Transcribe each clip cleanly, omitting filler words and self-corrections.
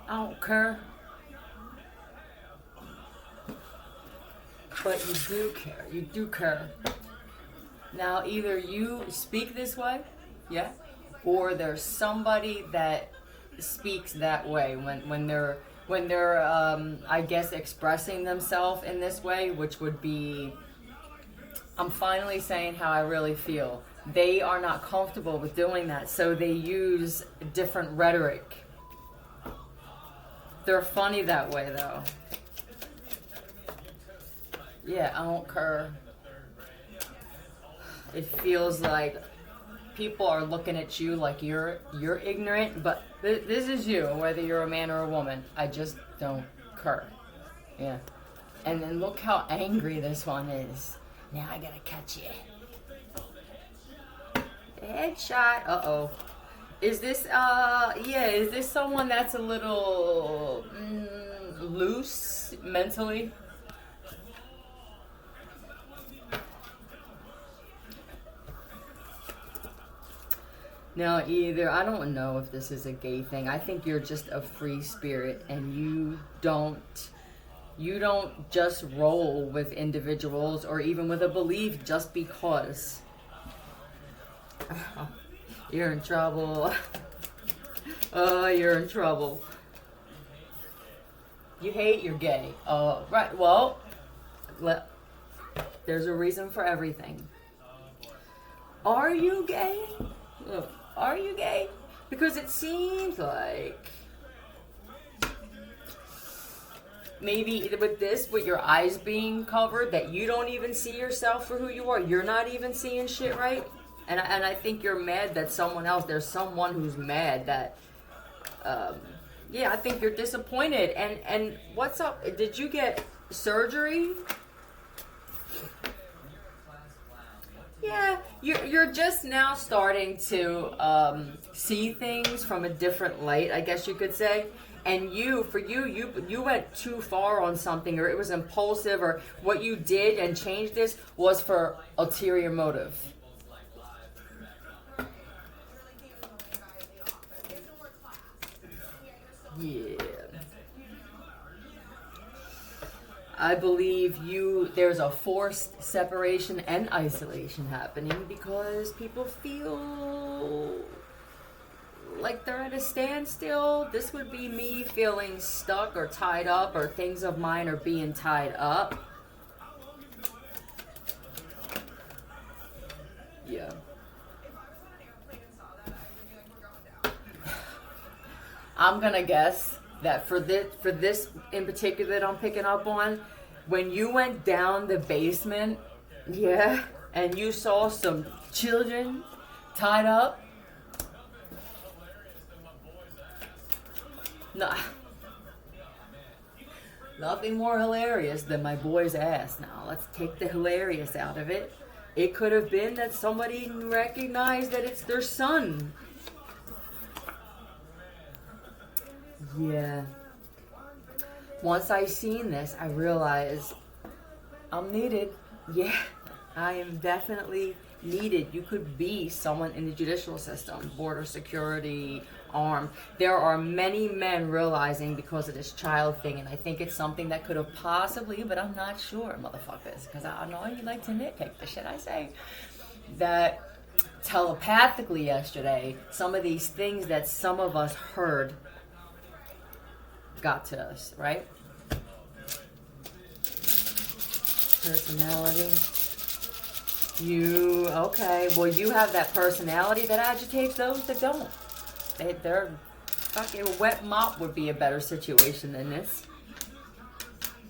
I don't care. But you do care. You do care. Now, either you speak this way, yeah, or there's somebody that speaks that way when they're I guess expressing themselves in this way, which would be, I'm finally saying how I really feel. They are not comfortable with doing that, so they use different rhetoric. They're funny that way, though. Yeah, I don't care. It feels like people are looking at you like you're ignorant, but this is you, whether you're a man or a woman. I just don't care. Yeah. And then look how angry this one is. Now I gotta catch you. Headshot. Uh-oh. Is this, is this someone that's a little loose mentally? Now, either, I don't know if this is a gay thing. I think you're just a free spirit and you don't just roll with individuals or even with a belief just because. You're in trouble. Oh, you're in trouble. You hate, you're gay. Right, well, there's a reason for everything. Are you gay? Look, are you gay? Because it seems like maybe with your eyes being covered, that you don't even see yourself for who you are. You're not even seeing shit right. And I think you're mad that there's someone who's mad that, I think you're disappointed. And what's up? Did you get surgery? Yeah, you're just now starting to see things from a different light, I guess you could say. And you went too far on something, or it was impulsive, or what you did and changed this was for ulterior motive. Yeah. I believe there's a forced separation and isolation happening because people feel like they're at a standstill. This would be me feeling stuck or tied up, or things of mine are being tied up. Yeah. I'm gonna guess that for this in particular that I'm picking up on, when you went down the basement, yeah, and you saw some children tied up, nah, nothing more hilarious than my boy's ass. Now let's take the hilarious out of it. It could have been that somebody recognized that it's their son. Yeah. Once I seen this, I realized I'm needed. Yeah, I am definitely needed. You could be someone in the judicial system, border security, armed. There are many men realizing because of this child thing, and I think it's something that could have possibly, but I'm not sure, motherfuckers, because I know you like to nitpick the shit I say, that telepathically yesterday, some of these things that some of us heard got to us, right? Personality. Well, you have that personality that agitates those that don't. They're fucking wet mop would be a better situation than this.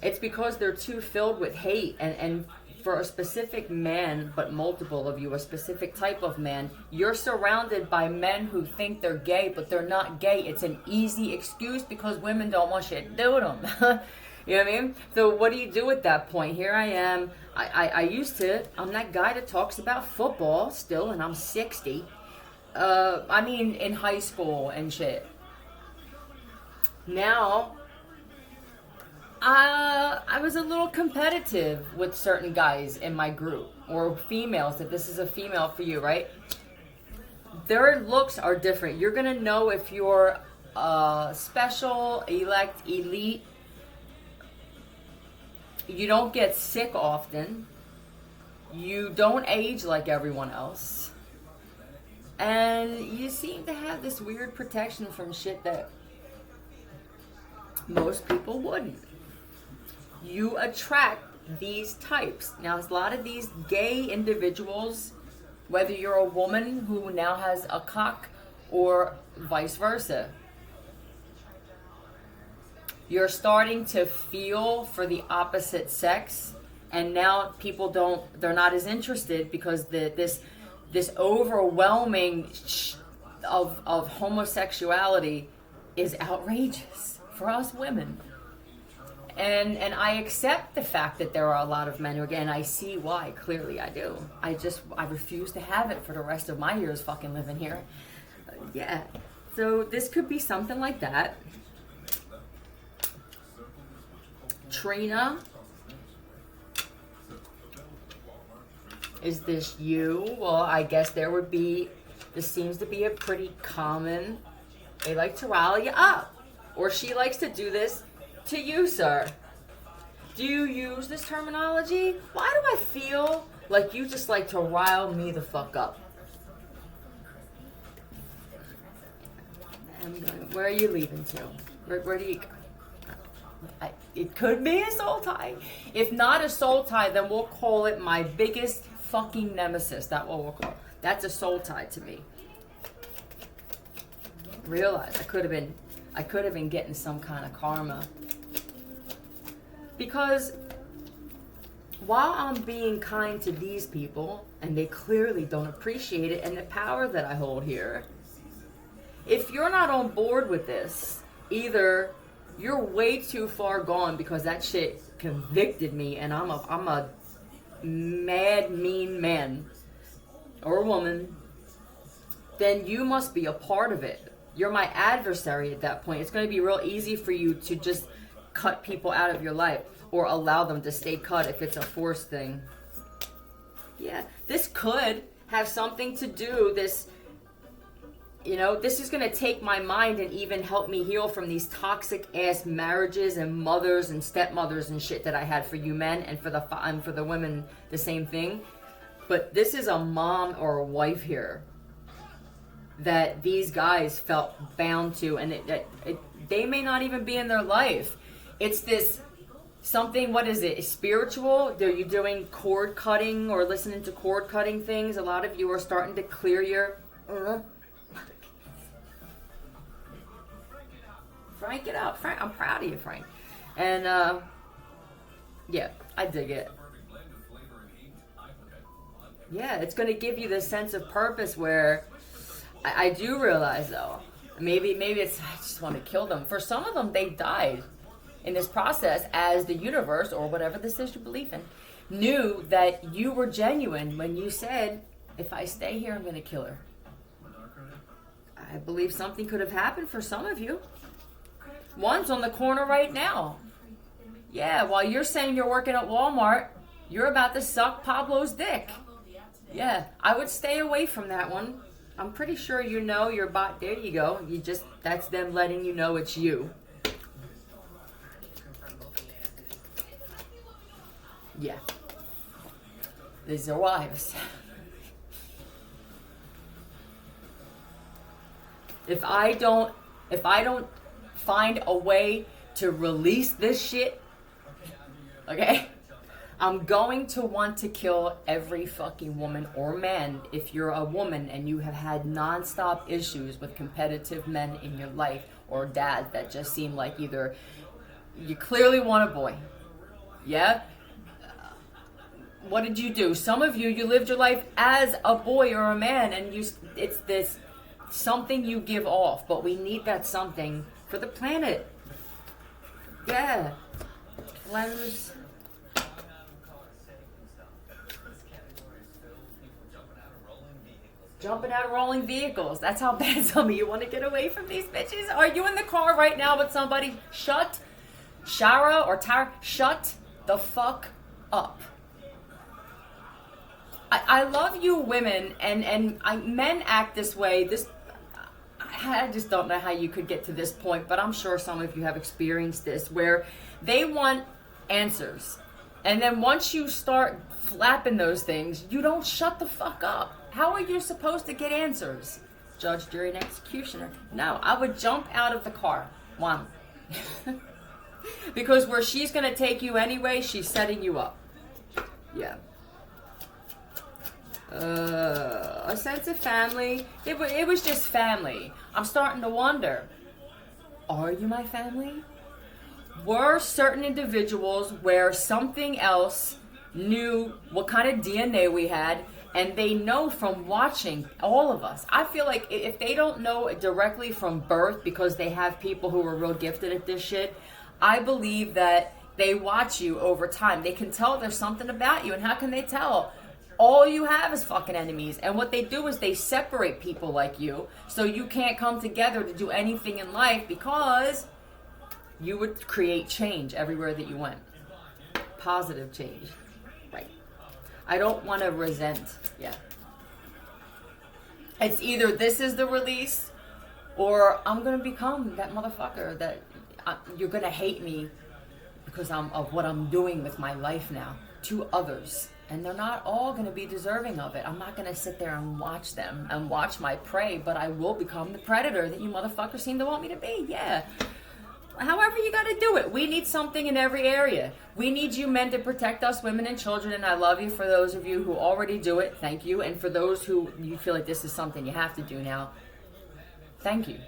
It's because they're too filled with hate, and for a specific man, but multiple of you, a specific type of man, you're surrounded by men who think they're gay, but they're not gay. It's an easy excuse because women don't want shit to do with them. You know what I mean? So what do you do at that point? Here I am. I'm that guy that talks about football still, and I'm 60. In high school and shit. Now, I was a little competitive with certain guys in my group, or females, if this is a female for you, right? Their looks are different. You're gonna know if you're special, elite. You don't get sick often. You don't age like everyone else. And you seem to have this weird protection from shit that most people wouldn't. You attract these types. Now, a lot of these gay individuals, whether you're a woman who now has a cock or vice versa, you're starting to feel for the opposite sex, and now they're not as interested because this overwhelming of homosexuality is outrageous for us women. And I accept the fact that there are a lot of men who, again, I see why, clearly I do. I refuse to have it for the rest of my years fucking living here. Yeah. So this could be something like that. Trina, is this you? Well, I guess this seems to be a pretty common, they like to rile you up. Or she likes to do this to you, sir. Do you use this terminology? Why do I feel like you just like to rile me the fuck up? Where are you leaving to? Where do you go? It could be a soul tie. If not a soul tie, then we'll call it my biggest fucking nemesis. That's what we'll call it. That's a soul tie to me. Realize I could have been getting some kind of karma. Because while I'm being kind to these people, and they clearly don't appreciate it and the power that I hold here, if you're not on board with this, either you're way too far gone because that shit convicted me and I'm a mad, mean man or woman, then you must be a part of it. You're my adversary at that point. It's going to be real easy for you to just cut people out of your life or allow them to stay cut if it's a forced thing. Yeah, this could have something to do, this is going to take my mind and even help me heal from these toxic ass marriages and mothers and stepmothers and shit that I had for you men, and for the women the same thing. But this is a mom or a wife here that these guys felt bound to, and they may not even be in their life. It's this something, what is it, spiritual? Are you doing cord cutting or listening to cord cutting things? A lot of you are starting to clear your... Frank it out. Frank, I'm proud of you, Frank. And, yeah, I dig it. Yeah, it's going to give you this sense of purpose where I do realize, though, maybe it's, I just want to kill them. For some of them, they died in this process as the universe, or whatever this is you believe in, knew that you were genuine when you said, if I stay here, I'm going to kill her. I believe something could have happened for some of you. One's on the corner right now. Yeah, while you're saying you're working at Walmart, you're about to suck Pablo's dick. Yeah, I would stay away from that one. I'm pretty sure you know your bot. There you go. That's them letting you know it's you. Yeah. These are wives. If I don't find a way to release this shit, okay, I'm going to want to kill every fucking woman or man if you're a woman and you have had nonstop issues with competitive men in your life, or dads that just seem like either you clearly want a boy. Yeah? What did you do? Some of you lived your life as a boy or a man, and it's this something you give off, but we need that something for the planet. Yeah. Cleanse. Jumping out of rolling vehicles. That's how bad some of you want to get away from these bitches. Are you in the car right now with somebody? Shara or Tara, shut the fuck up. I love you women, and men act this way. I just don't know how you could get to this point, but I'm sure some of you have experienced this, where they want answers. And then once you start flapping those things, you don't shut the fuck up. How are you supposed to get answers? Judge, jury, and executioner. No, I would jump out of the car. One. Because where she's going to take you anyway, she's setting you up. Yeah. A sense of family. It was just family. I'm starting to wonder, are you my family? Were certain individuals where something else knew what kind of DNA we had, and they know from watching all of us. I feel like if they don't know directly from birth, because they have people who are real gifted at this shit, I believe that they watch you over time. They can tell there's something about you, and how can they tell? All you have is fucking enemies. And what they do is they separate people like you, so you can't come together to do anything in life, because you would create change everywhere that you went. Positive change. Right. I don't want to resent. Yeah. It's either this is the release, or I'm going to become that motherfucker that you're going to hate me because of what I'm doing with my life now to others. And they're not all going to be deserving of it. I'm not going to sit there and watch them and watch my prey, but I will become the predator that you motherfuckers seem to want me to be. Yeah. However you got to do it. We need something in every area. We need you men to protect us women and children, and I love you for those of you who already do it. Thank you. And for those who you feel like this is something you have to do now, thank you.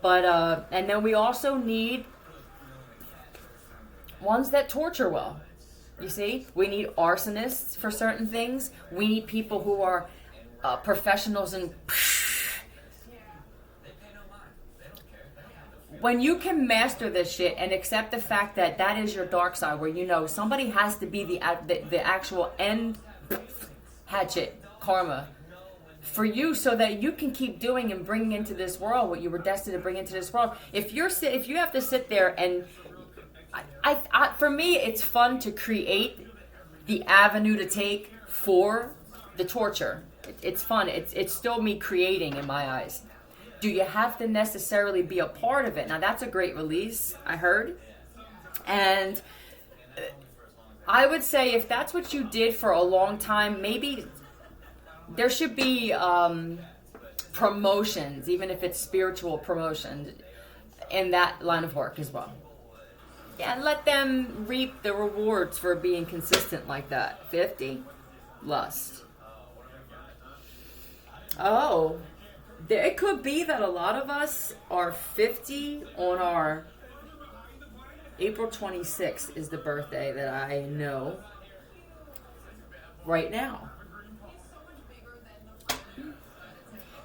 But and then we also need ones that torture well. You see, we need arsonists for certain things. We need people who are professionals in. When you can master this shit and accept the fact that that is your dark side, where you know somebody has to be the actual end hatchet karma for you, so that you can keep doing and bringing into this world what you were destined to bring into this world. If you have to sit there and for me, it's fun to create the avenue to take for the torture. It's fun. It's still me creating in my eyes. Do you have to necessarily be a part of it? Now, that's a great release, I heard. And I would say if that's what you did for a long time, maybe there should be promotions, even if it's spiritual promotions, in that line of work as well. Yeah, and let them reap the rewards for being consistent like that. 50, lust. Oh, it could be that a lot of us are 50 on our April 26th is the birthday that I know right now.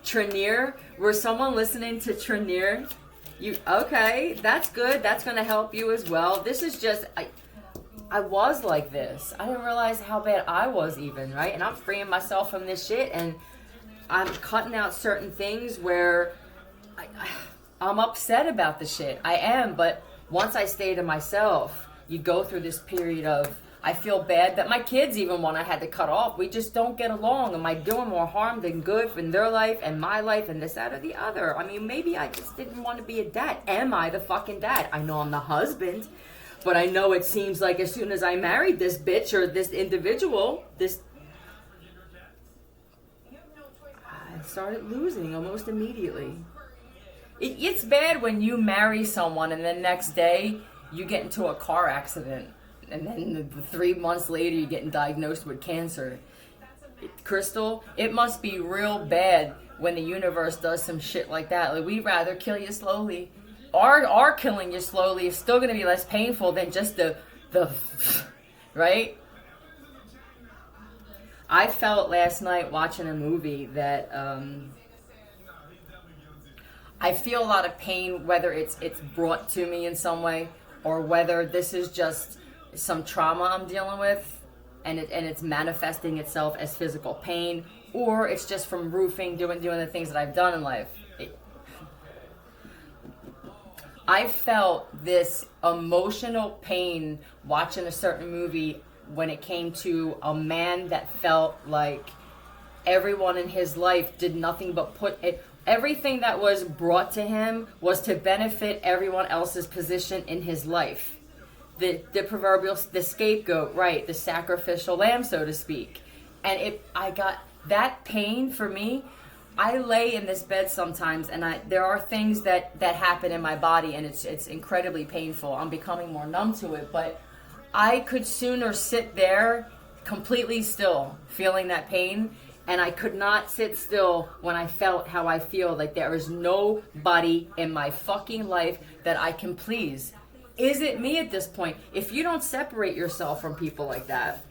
Trinier, were someone listening to Trinier? Okay, that's good. That's going to help you as well. This is just, I was like this. I didn't realize how bad I was even, right? And I'm freeing myself from this shit, and I'm cutting out certain things where I'm upset about the shit. I am, but once I stay to myself, you go through this period of, I feel bad that my kids, even when I had to cut off, we just don't get along. Am I doing more harm than good in their life and my life and this, that, or the other? I mean, maybe I just didn't want to be a dad. Am I the fucking dad? I know I'm the husband, but I know it seems like as soon as I married this bitch or this individual, I started losing almost immediately. It's bad when you marry someone and then next day you get into a car accident. And then 3 months later, you're getting diagnosed with cancer. Crystal, it must be real bad when the universe does some shit like that. Like, we'd rather kill you slowly. Our killing you slowly is still going to be less painful than just the right? I felt last night watching a movie that I feel a lot of pain, whether it's brought to me in some way, or whether this is just some trauma I'm dealing with, and it's manifesting itself as physical pain, or it's just from roofing, doing the things that I've done in life. I felt this emotional pain watching a certain movie when it came to a man that felt like everyone in his life did nothing but put it. Everything that was brought to him was to benefit everyone else's position in his life. The proverbial, the scapegoat, right? The sacrificial lamb, so to speak. And I got that pain for me. I lay in this bed sometimes, and there are things that happen in my body, and it's incredibly painful. I'm becoming more numb to it, but I could sooner sit there completely still, feeling that pain, and I could not sit still when I felt how I feel, like there is nobody in my fucking life that I can please. Is it me at this point? If you don't separate yourself from people like that,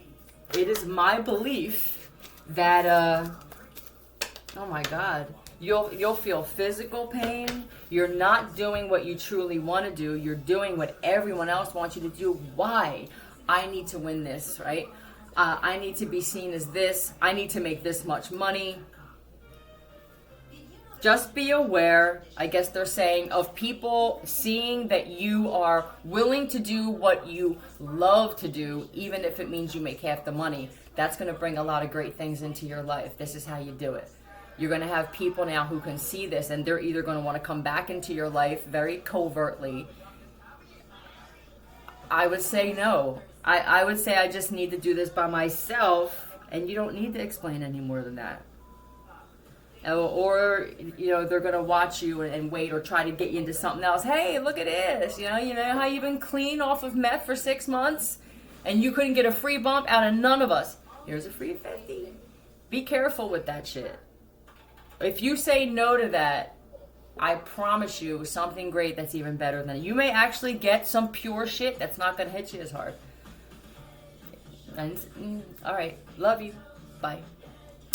it is my belief that, oh my God, you'll feel physical pain. You're not doing what you truly want to do. You're doing what everyone else wants you to do. Why? I need to win this, right? I need to be seen as this. I need to make this much money. Just be aware, I guess they're saying, of people seeing that you are willing to do what you love to do, even if it means you make half the money. That's going to bring a lot of great things into your life. This is how you do it. You're going to have people now who can see this, and they're either going to want to come back into your life very covertly. I would say no. I would say I just need to do this by myself, and you don't need to explain any more than that. Or they're going to watch you and wait or try to get you into something else. Hey, look at this. You know how you've been clean off of meth for 6 months, and you couldn't get a free bump out of none of us. Here's a free 50. Be careful with that shit. If you say no to that, I promise you something great that's even better than it. You may actually get some pure shit that's not going to hit you as hard. And, all right. Love you. Bye.